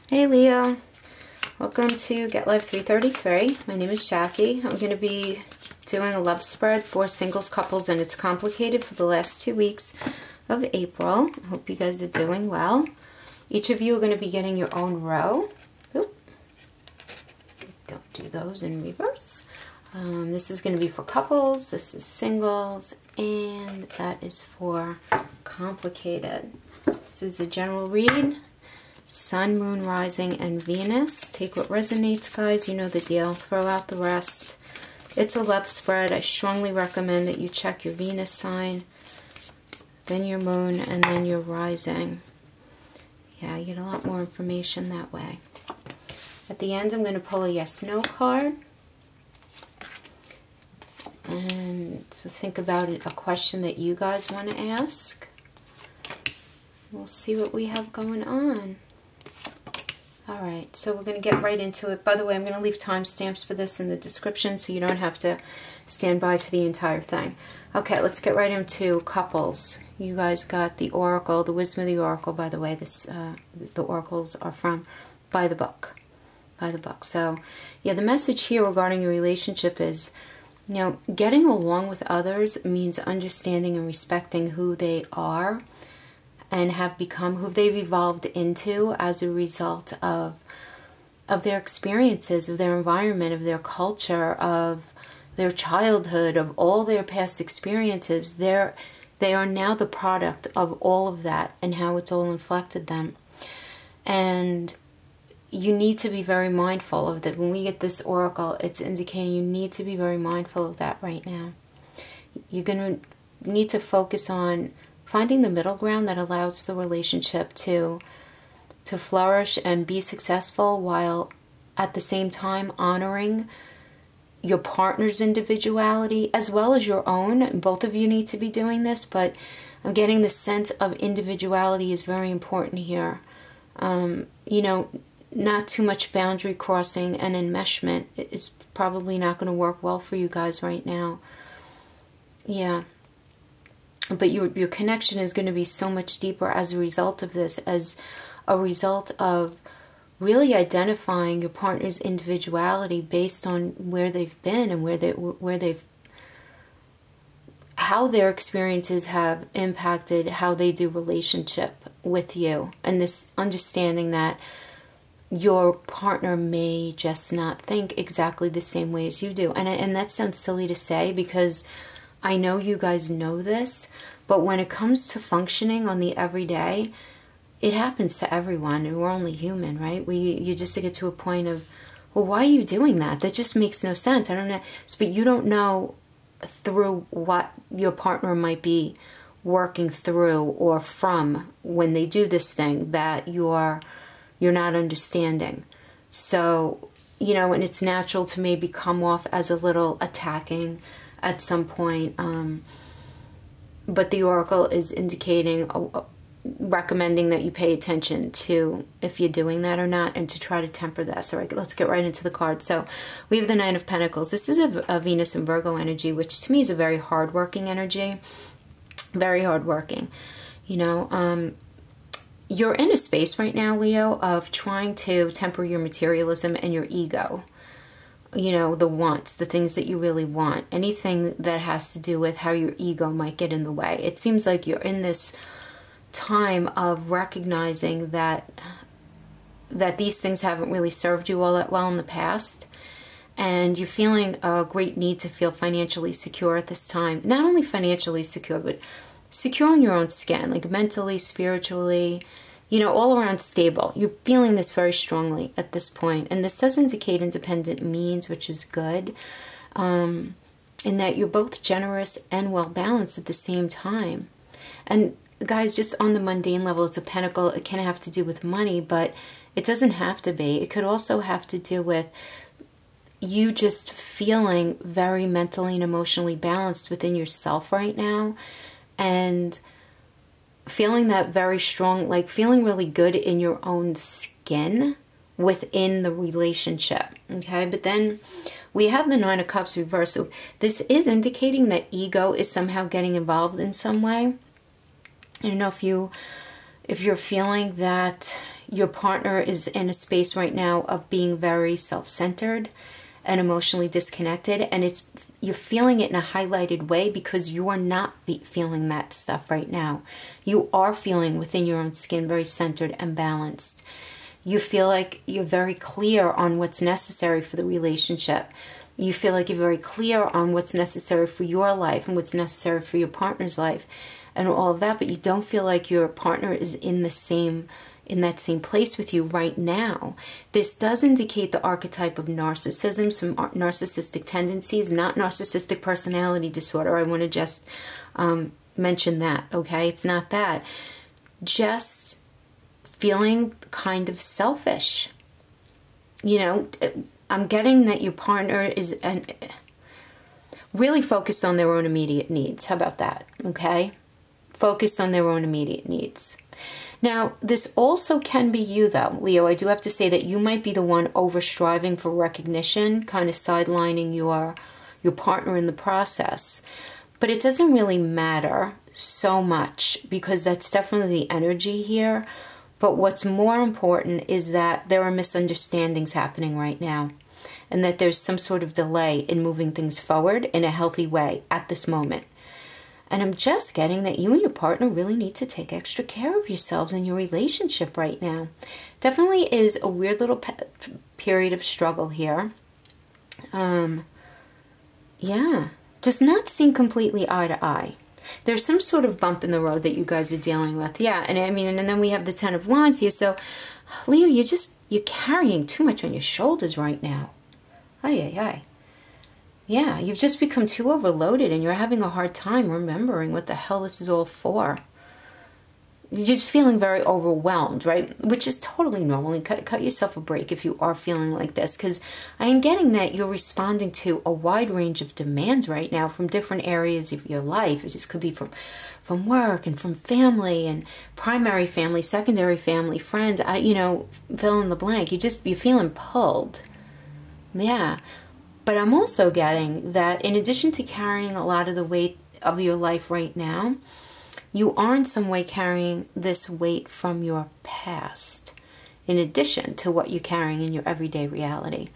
Hey Leo, welcome to Get Life 333. My name is Jackie. I'm going to be doing a love spread for singles, couples, and it's complicated for the last 2 weeks of April. I hope you guys are doing well. Each of you are going to be getting your own row. Oop. Don't do those in reverse. This is going to be for couples, this is singles, and that is for complicated. This is a general read. Sun, Moon, Rising, and Venus. Take what resonates, guys. You know the deal. Throw out the rest. It's a love spread. I strongly recommend that you check your Venus sign, then your Moon, and then your Rising. Yeah, you get a lot more information that way. At the end, I'm going to pull a yes-no card. And so think about it, a question that you guys want to ask. We'll see what we have going on. All right, so we're going to get right into it. By the way, I'm going to leave timestamps for this in the description so you don't have to stand by for the entire thing. Okay, let's get right into couples. You guys got the Oracle, the Wisdom of the Oracle, by the way. The oracles are from By the Book. By the Book. So, yeah, the message here regarding your relationship is, you know, getting along with others means understanding and respecting who they are and have become, who they've evolved into as a result of their experiences, of their environment, of their culture, of their childhood, of all their past experiences. They are now the product of all of that and how it's all inflected them. And you need to be very mindful of that. When we get this oracle, it's indicating you need to be very mindful of that right now. You're going to need to focus on finding the middle ground that allows the relationship to flourish and be successful, while at the same time honoring your partner's individuality as well as your own. Both of you need to be doing this, but I'm getting the sense of individuality is very important here. You know, not too much boundary crossing and enmeshment is probably not going to work well for you guys right now. Yeah. But your connection is going to be so much deeper as a result of this, as a result of really identifying your partner's individuality based on where they've been and how their experiences have impacted how they do relationship with you, and this understanding that your partner may just not think exactly the same way as you do. And that sounds silly to say, because I know you guys know this, but when it comes to functioning on the everyday, it happens to everyone, and we're only human, right? You just get to a point of, well, why are you doing that? That just makes no sense. I don't know. But you don't know through what your partner might be working through or from when they do this thing that you're not understanding. So, you know, and it's natural to maybe come off as a little attacking at some point, but the oracle is indicating, recommending that you pay attention to if you're doing that or not, and to try to temper this. All right, let's get right into the cards. So we have the Nine of Pentacles. This is a Venus and Virgo energy, which to me is a very hardworking energy, very hardworking. You know, you're in a space right now, Leo, of trying to temper your materialism and your ego. You know, the wants, the things that you really want, anything that has to do with how your ego might get in the way. It seems like you're in this time of recognizing that these things haven't really served you all that well in the past, and you're feeling a great need to feel financially secure at this time. Not only financially secure, but secure in your own skin, like mentally, spiritually, you know, all around stable. You're feeling this very strongly at this point. And this does indicate independent means, which is good, in that you're both generous and well-balanced at the same time. And guys, just on the mundane level, it's a pentacle. It can have to do with money, but it doesn't have to be. It could also have to do with you just feeling very mentally and emotionally balanced within yourself right now, and feeling that very strong, like feeling really good in your own skin within the relationship. Okay, but then we have the Nine of Cups reversed. So this is indicating that ego is somehow getting involved in some way. I don't know if you're feeling that your partner is in a space right now of being very self-centered and emotionally disconnected, and you're feeling it in a highlighted way because you are not feeling that stuff right now. You are feeling within your own skin very centered and balanced. You feel like you're very clear on what's necessary for the relationship. You feel like you're very clear on what's necessary for your life and what's necessary for your partner's life and all of that, but you don't feel like your partner is in that same place with you right now. This does indicate the archetype of narcissism, some narcissistic tendencies, not narcissistic personality disorder. I want to just mention that, okay? It's not that. Just feeling kind of selfish. You know, I'm getting that your partner is really focused on their own immediate needs. How about that? Okay? Focused on their own immediate needs. Now, this also can be you, though, Leo. I do have to say that you might be the one over-striving for recognition, kind of sidelining your partner in the process. But it doesn't really matter so much because that's definitely the energy here. But what's more important is that there are misunderstandings happening right now and that there's some sort of delay in moving things forward in a healthy way at this moment. And I'm just getting that you and your partner really need to take extra care of yourselves in your relationship right now. Definitely is a weird little period of struggle here. Yeah, does not seem completely eye to eye. There's some sort of bump in the road that you guys are dealing with. Yeah, and I mean, and then we have the Ten of Wands here. So, Leo, you're carrying too much on your shoulders right now. Ay, ay, ay. Yeah, you've just become too overloaded and you're having a hard time remembering what the hell this is all for. You're just feeling very overwhelmed, right? Which is totally normal. You cut yourself a break if you are feeling like this, because I am getting that you're responding to a wide range of demands right now from different areas of your life. It just could be from work and from family and primary family, secondary family, friends, you know, fill in the blank. You're feeling pulled. Yeah. But I'm also getting that in addition to carrying a lot of the weight of your life right now, you are in some way carrying this weight from your past, in addition to what you're carrying in your everyday reality.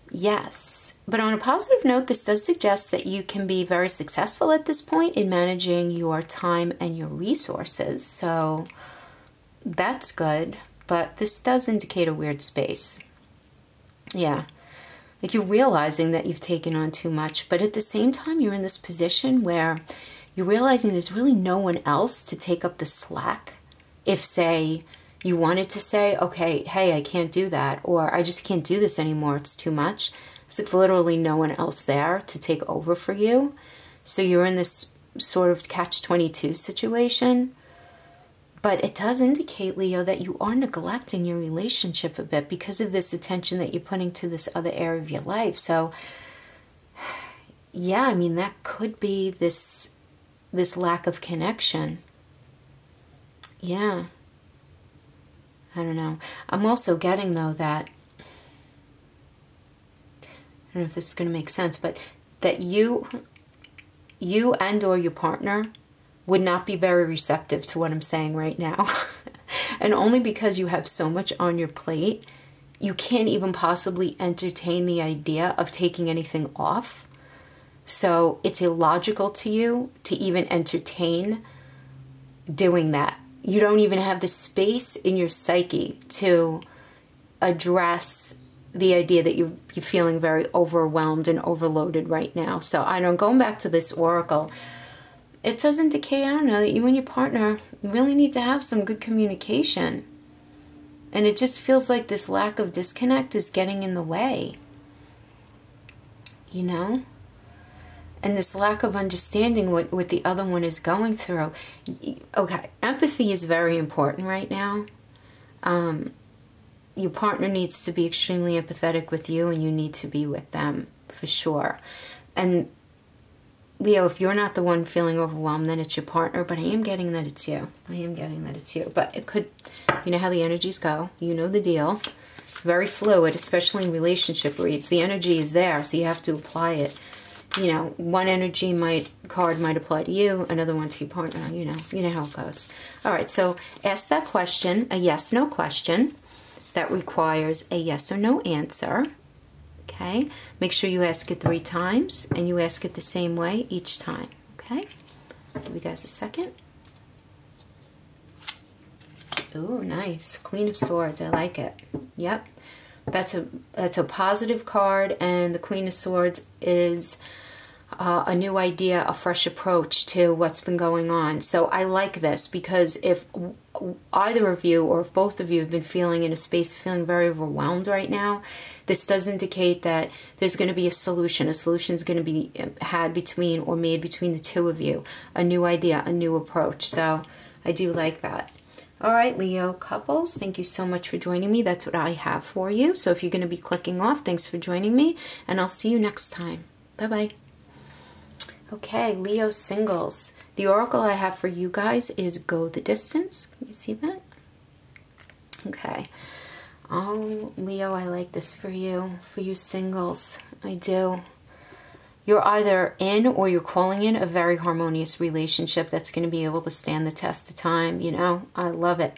Yes, but on a positive note, this does suggest that you can be very successful at this point in managing your time and your resources. So that's good, but this does indicate a weird space. Yeah. Like you're realizing that you've taken on too much, but at the same time, you're in this position where you're realizing there's really no one else to take up the slack. If, say, you wanted to say, okay, hey, I can't do that, or I just can't do this anymore, it's too much. It's like literally no one else there to take over for you. So you're in this sort of catch-22 situation. But it does indicate, Leo, that you are neglecting your relationship a bit because of this attention that you're putting to this other area of your life. So, yeah, I mean, that could be this lack of connection. Yeah. I don't know. I'm also getting, though, that, I don't know if this is going to make sense, but that you and or your partner would not be very receptive to what I'm saying right now. And only because you have so much on your plate, you can't even possibly entertain the idea of taking anything off. So it's illogical to you to even entertain doing that. You don't even have the space in your psyche to address the idea that you're feeling very overwhelmed and overloaded right now. So I don't, going back to this oracle, it does indicate, I don't know, that you and your partner really need to have some good communication. And it just feels like this lack of disconnect is getting in the way. You know? And this lack of understanding what the other one is going through. Okay, empathy is very important right now. Your partner needs to be extremely empathetic with you, and you need to be with them, for sure. And Leo, if you're not the one feeling overwhelmed, then it's your partner, but I am getting that it's you. I am getting that it's you. But it could, you know how the energies go. You know the deal. It's very fluid, especially in relationship reads. The energy is there, so you have to apply it you know, one card might apply to you, another one to your partner, you know how it goes. All right, so ask that question, a yes/no question that requires a yes or no answer. Okay, make sure you ask it 3 times and you ask it the same way each time. Okay, give you guys a second. Oh, nice. Queen of Swords. I like it. Yep. That's a positive card, and the Queen of Swords is a new idea, a fresh approach to what's been going on. So I like this, because if either of you or if both of you have been feeling in a space, feeling very overwhelmed right now, this does indicate that there's going to be a solution. A solution is going to be had between or made between the two of you. A new idea, a new approach. So I do like that. All right, Leo couples, thank you so much for joining me. That's what I have for you. So if you're going to be clicking off, thanks for joining me, and I'll see you next time. Bye-bye. Okay, Leo singles. The oracle I have for you guys is Go the Distance. Can you see that? Okay. Oh, Leo, I like this for you singles. I do. You're either in or you're calling in a very harmonious relationship that's going to be able to stand the test of time. You know, I love it.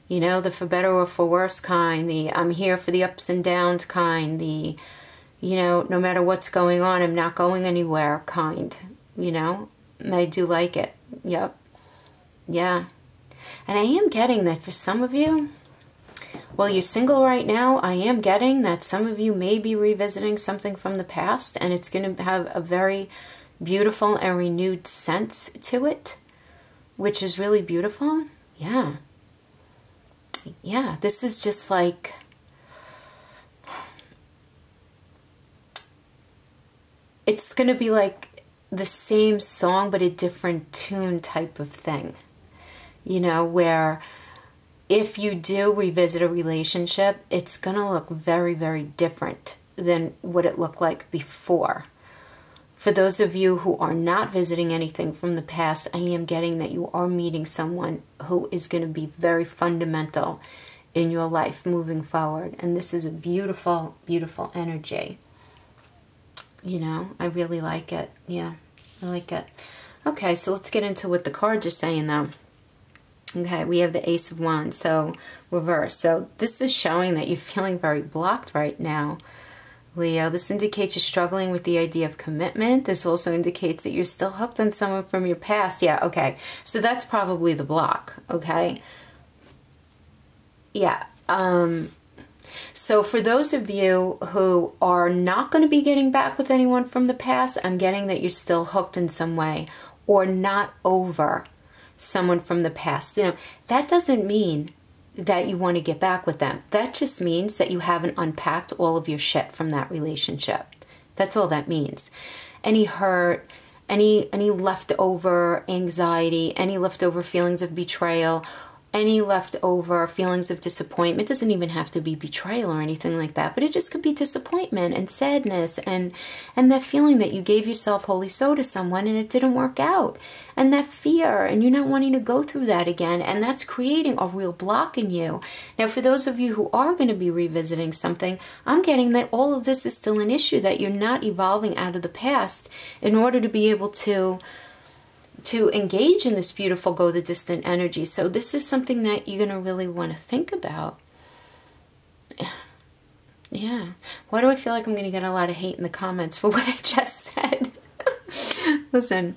You know, the for better or for worse kind, the I'm here for the ups and downs kind, the, you know, no matter what's going on, I'm not going anywhere kind, you know. I do like it. Yep. Yeah. And I am getting that for some of you, well, you're single right now, I am getting that some of you may be revisiting something from the past, and it's going to have a very beautiful and renewed sense to it, which is really beautiful. Yeah. Yeah, this is just like, it's going to be like the same song but a different tune type of thing, you know, where if you do revisit a relationship, it's going to look very, very different than what it looked like before. For those of you who are not visiting anything from the past, I am getting that you are meeting someone who is going to be very fundamental in your life moving forward. And this is a beautiful, beautiful energy. You know, I really like it. Yeah, I like it. Okay, so let's get into what the cards are saying though. Okay, we have the Ace of Wands, so reverse. So this is showing that you're feeling very blocked right now, Leo. This indicates you're struggling with the idea of commitment. This also indicates that you're still hooked on someone from your past. Yeah, okay. So that's probably the block, okay? Yeah. So for those of you who are not going to be getting back with anyone from the past, I'm getting that you're still hooked in some way or not over someone from the past. You know, that doesn't mean that you want to get back with them. That just means that you haven't unpacked all of your shit from that relationship. That's all that means. Any hurt, any leftover anxiety, any leftover feelings of betrayal, any leftover feelings of disappointment. It doesn't even have to be betrayal or anything like that, but it just could be disappointment and sadness and that feeling that you gave yourself wholly so to someone and it didn't work out, and that fear and you're not wanting to go through that again, and that's creating a real block in you. Now, for those of you who are going to be revisiting something, I'm getting that all of this is still an issue, that you're not evolving out of the past in order to be able to engage in this beautiful go the distant energy. So this is something that you're going to really want to think about. Yeah. Why do I feel like I'm going to get a lot of hate in the comments for what I just said? Listen,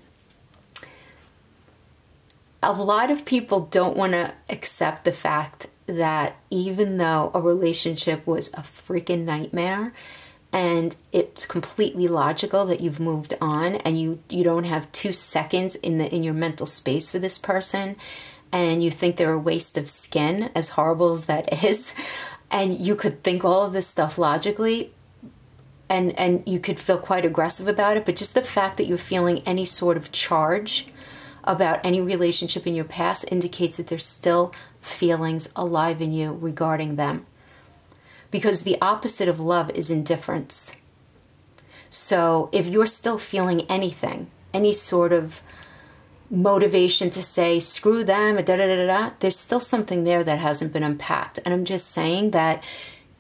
a lot of people don't want to accept the fact that even though a relationship was a freaking nightmare, and it's completely logical that you've moved on and you don't have 2 seconds in your mental space for this person, and you think they're a waste of skin, as horrible as that is, and you could think all of this stuff logically, and you could feel quite aggressive about it, but just the fact that you're feeling any sort of charge about any relationship in your past indicates that there's still feelings alive in you regarding them. Because the opposite of love is indifference. So if you're still feeling anything, any sort of motivation to say, screw them, there's still something there that hasn't been unpacked. And I'm just saying that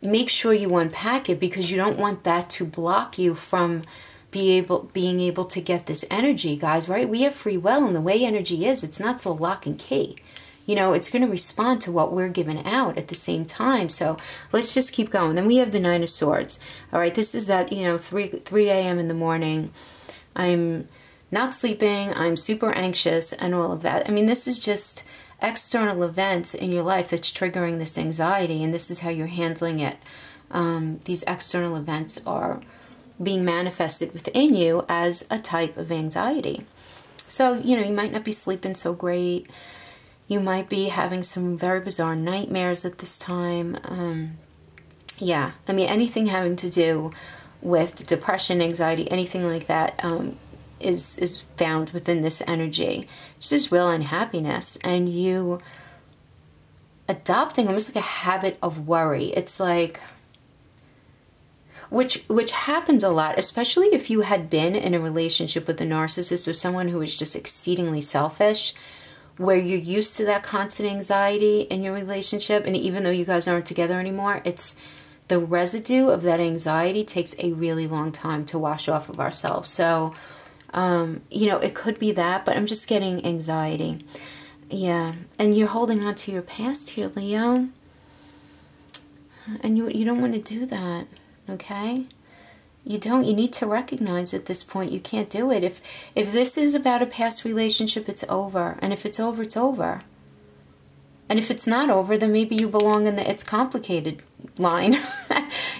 make sure you unpack it, because you don't want that to block you from being able to get this energy, guys, right? We have free will, and the way energy is, it's not so lock and key. You know, it's going to respond to what we're giving out at the same time. So let's just keep going. Then we have the Nine of Swords. All right, this is that, you know, 3 a.m. in the morning. I'm not sleeping. I'm super anxious and all of that. I mean, this is just external events in your life that's triggering this anxiety, and this is how you're handling it. These external events are being manifested within you as a type of anxiety. So, you know, you might not be sleeping so great. You might be having some very bizarre nightmares at this time. Yeah, I mean, anything having to do with depression, anxiety, anything like that is found within this energy. It's just real unhappiness, and you adopting almost like a habit of worry. It's like, which happens a lot, especially if you had been in a relationship with a narcissist or someone who is just exceedingly selfish, where you're used to that constant anxiety in your relationship, and even though you guys aren't together anymore, it's the residue of that anxiety takes a really long time to wash off of ourselves. So, you know, it could be that, but I'm just getting anxiety. Yeah, and you're holding on to your past here, Leo, and you don't want to do that, okay? You don't. You need to recognize at this point you can't do it. If this is about a past relationship, it's over. And if it's over, it's over. And if it's not over, then maybe you belong in the it's complicated line.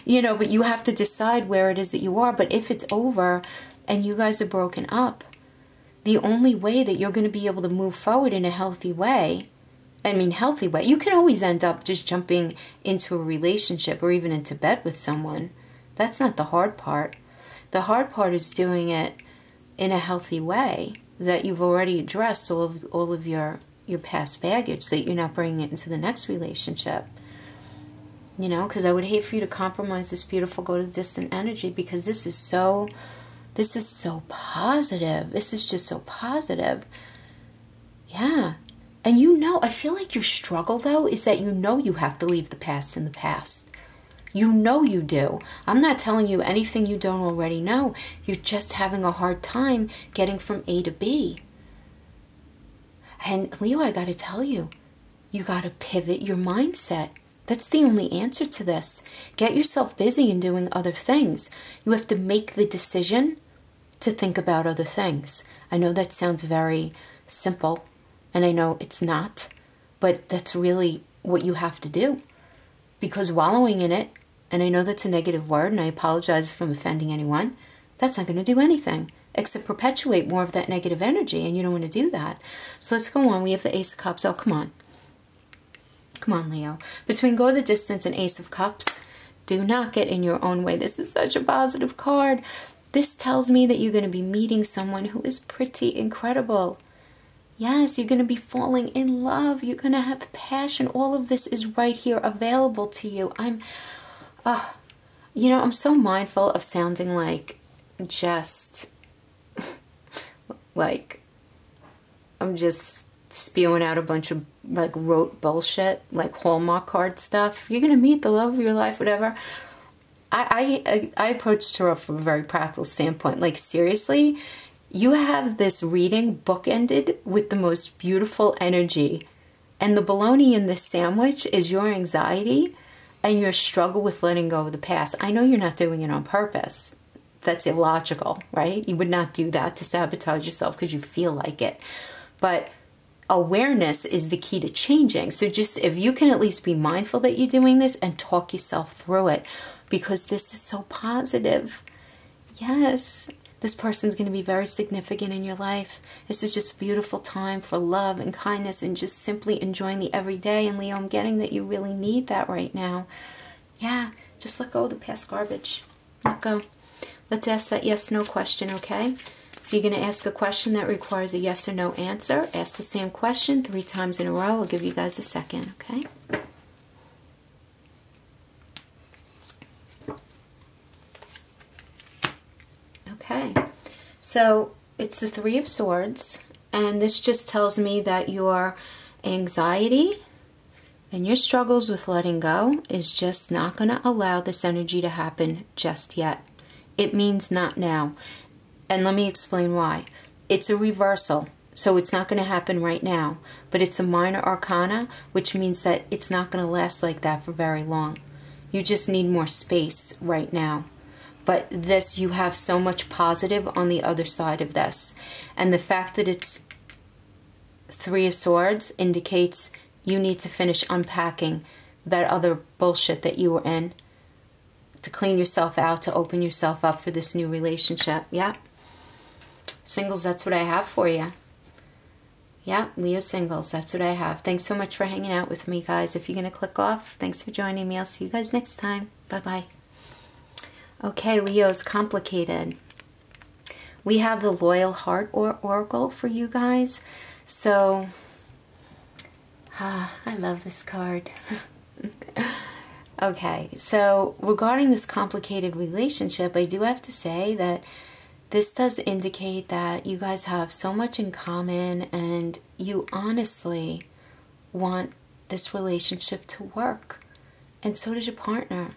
You know, but you have to decide where it is that you are. But if it's over and you guys are broken up, the only way that you're going to be able to move forward in a healthy way, I mean healthy way, you can always end up just jumping into a relationship or even into bed with someone. That's not the hard part. The hard part is doing it in a healthy way, that you've already addressed all of your past baggage, so that you're not bringing it into the next relationship. You know, because I would hate for you to compromise this beautiful go to the distant energy, because this is so positive. This is just so positive. Yeah. And you know, I feel like your struggle though is that you know you have to leave the past in the past. You know you do. I'm not telling you anything you don't already know. You're just having a hard time getting from A to B. And Leo, I got to tell you, you got to pivot your mindset. That's the only answer to this. Get yourself busy in doing other things. You have to make the decision to think about other things. I know that sounds very simple, and I know it's not, but that's really what you have to do. Because wallowing in it, and I know that's a negative word, and I apologize if I'm offending anyone, that's not going to do anything except perpetuate more of that negative energy, and you don't want to do that. So let's go on. We have the Ace of Cups. Oh, come on. Come on, Leo. Between Go the Distance and Ace of Cups, do not get in your own way. This is such a positive card. This tells me that you're going to be meeting someone who is pretty incredible. Yes, you're going to be falling in love. You're going to have passion. All of this is right here available to you. You know, I'm so mindful of sounding like just, like, I'm just spewing out a bunch of, like, rote bullshit, like Hallmark card stuff. You're going to meet the love of your life, whatever. I approached her from a very practical standpoint. Like, seriously, you have this reading bookended with the most beautiful energy. And the bologna in this sandwich is your anxiety and your struggle with letting go of the past. I know you're not doing it on purpose. That's illogical, right? You would not do that to sabotage yourself because you feel like it. But awareness is the key to changing. So just if you can at least be mindful that you're doing this and talk yourself through it, because this is so positive. Yes, this person's going to be very significant in your life. This is just a beautiful time for love and kindness and just simply enjoying the everyday. And Leo, I'm getting that you really need that right now. Yeah, just let go of the past garbage. Let go. Let's ask that yes/no question, okay? So you're going to ask a question that requires a yes or no answer. Ask the same question 3 times in a row. I'll give you guys a second, okay? Okay, so it's the 3 of Swords, and this just tells me that your anxiety and your struggles with letting go is just not going to allow this energy to happen just yet. It means not now. And let me explain why. It's a reversal, so it's not going to happen right now. But it's a minor arcana, which means that it's not going to last like that for very long. You just need more space right now. But this, you have so much positive on the other side of this. And the fact that it's Three of Swords indicates you need to finish unpacking that other bullshit that you were in, to clean yourself out, to open yourself up for this new relationship. Yeah. Singles, that's what I have for you. Yeah, Leo singles, that's what I have. Thanks so much for hanging out with me, guys. If you're going to click off, thanks for joining me. I'll see you guys next time. Bye-bye. Okay, Leo's complicated. We have the Loyal Heart Oracle for you guys. So, I love this card. Okay, so regarding this complicated relationship, I do have to say that this does indicate that you guys have so much in common and you honestly want this relationship to work. And so does your partner.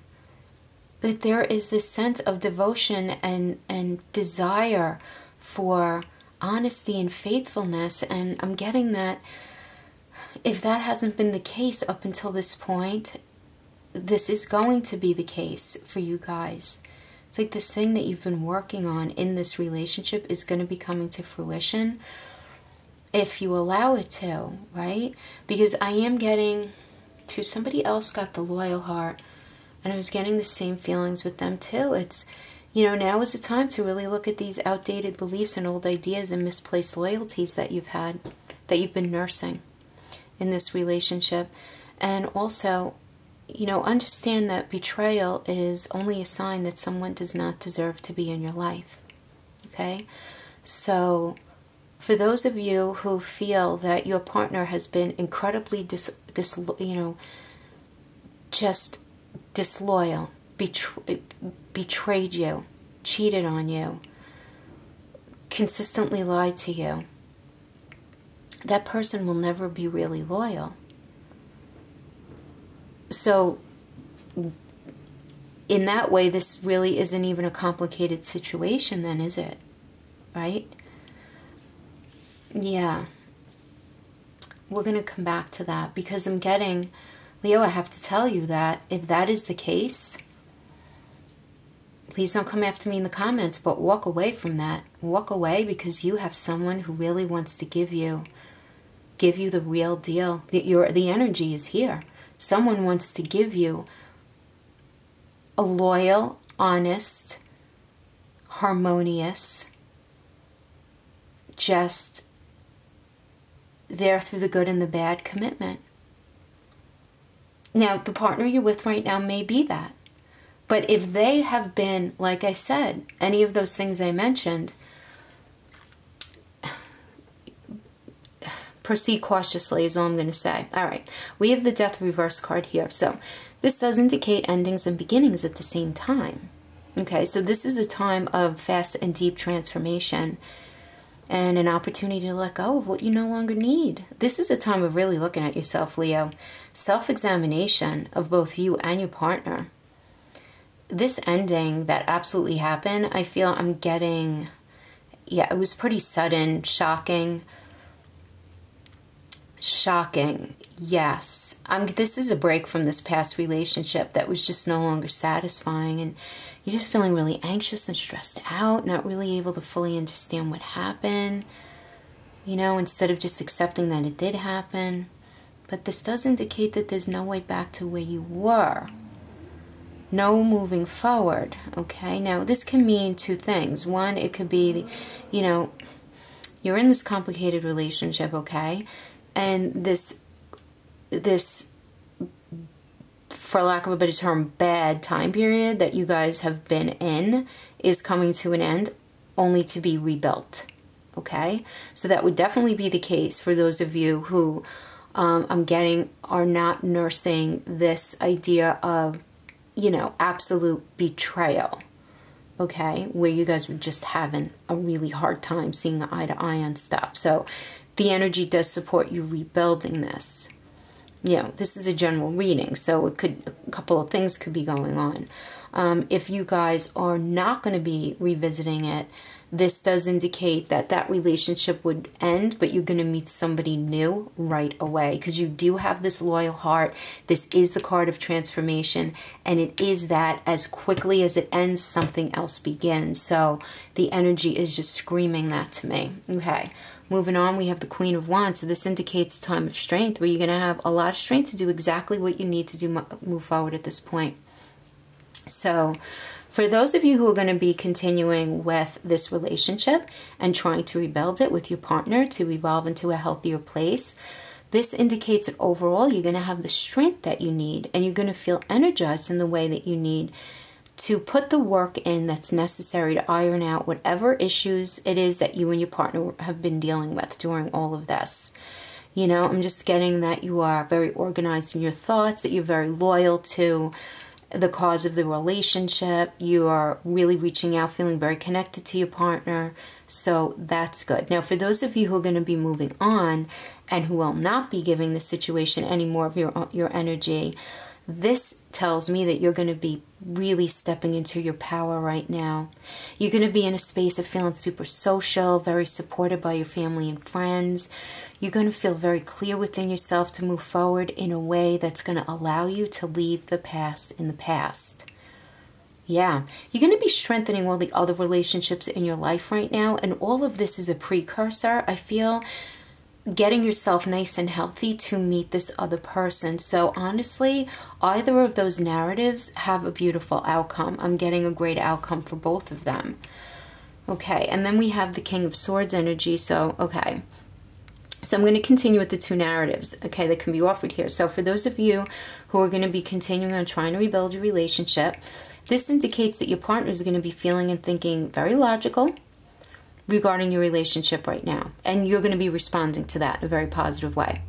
That there is this sense of devotion and desire for honesty and faithfulness. And I'm getting that if that hasn't been the case up until this point, this is going to be the case for you guys. It's like this thing that you've been working on in this relationship is going to be coming to fruition if you allow it to, right? Because I am getting to, somebody else got the Loyal Heart, and I was getting the same feelings with them too. It's, you know, now is the time to really look at these outdated beliefs and old ideas and misplaced loyalties that you've had, that you've been nursing in this relationship. And also, you know, understand that betrayal is only a sign that someone does not deserve to be in your life. Okay? So, for those of you who feel that your partner has been incredibly just disloyal, betrayed you, cheated on you, consistently lied to you, that person will never be really loyal. So, in that way, this really isn't even a complicated situation then, is it? Right? Yeah. We're going to come back to that because I'm getting, Leo, I have to tell you that if that is the case, please don't come after me in the comments, but walk away from that. Walk away because you have someone who really wants to give you the real deal. The energy is here. Someone wants to give you a loyal, honest, harmonious, just there through the good and the bad commitment. Now, the partner you're with right now may be that. But if they have been, like I said, any of those things I mentioned, proceed cautiously is all I'm going to say. All right, we have the Death Reverse card here. So this does indicate endings and beginnings at the same time. Okay, so this is a time of fast and deep transformation and an opportunity to let go of what you no longer need. This is a time of really looking at yourself, Leo. Self-examination of both you and your partner. This ending that absolutely happened, I feel I'm getting, yeah, it was pretty sudden, shocking. Shocking, yes. This is a break from this past relationship that was just no longer satisfying, and you're just feeling really anxious and stressed out, not really able to fully understand what happened, you know, instead of just accepting that it did happen. But this does indicate that there's no way back to where you were. No moving forward, okay? Now, this can mean two things. One, it could be, you know, you're in this complicated relationship, okay? And this, for lack of a better term, bad time period that you guys have been in is coming to an end, only to be rebuilt, okay? So that would definitely be the case for those of you who I'm getting are not nursing this idea of, you know, absolute betrayal, okay? Where you guys were just having a really hard time seeing eye to eye on stuff. So the energy does support you rebuilding this. You know, this is a general reading, so it could, couple of things could be going on. If you guys are not going to be revisiting it, this does indicate that that relationship would end, but you're going to meet somebody new right away, because you do have this loyal heart. This is the card of transformation, and it is that as quickly as it ends, something else begins. So the energy is just screaming that to me. Okay, moving on, we have the Queen of Wands. So this indicates a time of strength, where you're going to have a lot of strength to do exactly what you need to do, move forward at this point. So for those of you who are going to be continuing with this relationship and trying to rebuild it with your partner to evolve into a healthier place, this indicates that overall you're going to have the strength that you need, and you're going to feel energized in the way that you need to put the work in that's necessary to iron out whatever issues it is that you and your partner have been dealing with during all of this. You know, I'm just getting that you are very organized in your thoughts, that you're very loyal to the cause of the relationship. You are really reaching out, feeling very connected to your partner. So that's good. Now, for those of you who are going to be moving on and who will not be giving the situation any more of your energy, this tells me that you're going to be really stepping into your power right now. You're going to be in a space of feeling super social, very supported by your family and friends. You're going to feel very clear within yourself to move forward in a way that's going to allow you to leave the past in the past. Yeah, you're going to be strengthening all the other relationships in your life right now, and all of this is a precursor, I feel, getting yourself nice and healthy to meet this other person. So honestly, either of those narratives have a beautiful outcome. I'm getting a great outcome for both of them. Okay, and then we have the King of Swords energy. So, okay. So I'm going to continue with the two narratives, okay, that can be offered here. So for those of you who are going to be continuing on trying to rebuild your relationship, this indicates that your partner is going to be feeling and thinking very logical regarding your relationship right now. And you're going to be responding to that in a very positive way.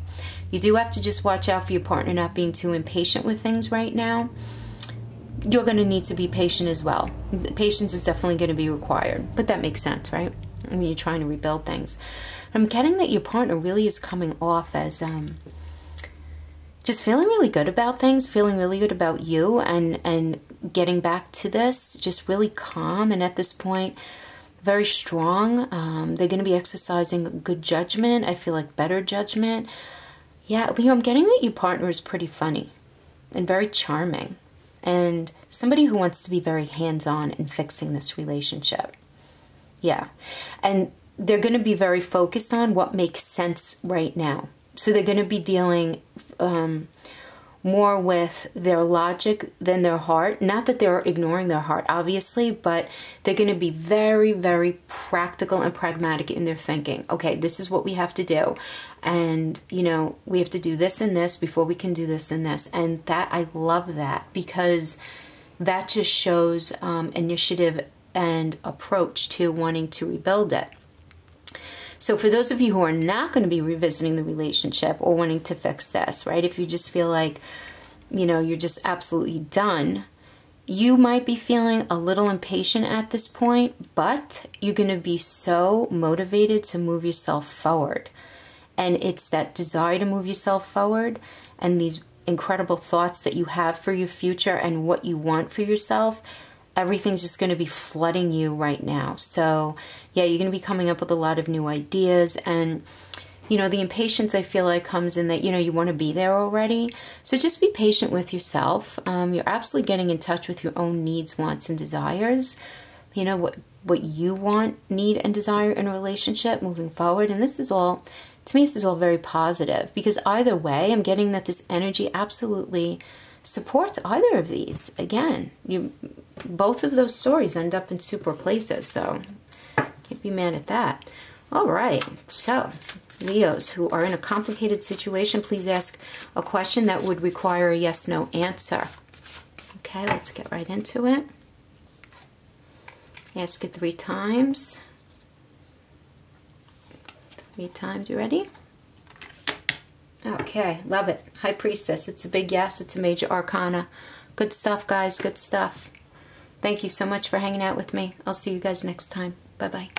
You do have to just watch out for your partner not being too impatient with things right now. You're going to need to be patient as well. Patience is definitely going to be required, but that makes sense, right? When you're trying to rebuild things. I'm getting that your partner really is coming off as just feeling really good about things, feeling really good about you, and getting back to this, just really calm, and at this point, very strong. They're going to be exercising good judgment. I feel like better judgment. Yeah, Leo, I'm getting that your partner is pretty funny and very charming, and somebody who wants to be very hands-on in fixing this relationship. Yeah, and they're going to be very focused on what makes sense right now. So they're going to be dealing more with their logic than their heart. Not that they're ignoring their heart, obviously, but they're going to be very, very practical and pragmatic in their thinking. Okay, this is what we have to do. And, you know, we have to do this and this before we can do this and this. And that, I love that, because that just shows initiative and approach to wanting to rebuild it. So for those of you who are not going to be revisiting the relationship or wanting to fix this, right? If you just feel like, you know, you're just absolutely done, you might be feeling a little impatient at this point, but you're going to be so motivated to move yourself forward. And it's that desire to move yourself forward and these incredible thoughts that you have for your future and what you want for yourself. Everything's just going to be flooding you right now. So yeah, you're going to be coming up with a lot of new ideas. And, you know, the impatience, I feel like, comes in that, you know, you want to be there already. So just be patient with yourself. You're absolutely getting in touch with your own needs, wants, and desires. You know, what you want, need, and desire in a relationship moving forward. And this is all, to me, this is all very positive, because either way, I'm getting that this energy absolutely supports either of these. Again, both of those stories end up in super places, so can't be mad at that. All right, so Leos who are in a complicated situation, please ask a question that would require a yes/no answer. Okay, let's get right into it. Ask it 3 times. 3 times, you ready? Okay, love it. High Priestess, it's a big yes, it's a major arcana. Good stuff, guys, good stuff. Thank you so much for hanging out with me. I'll see you guys next time. Bye-bye.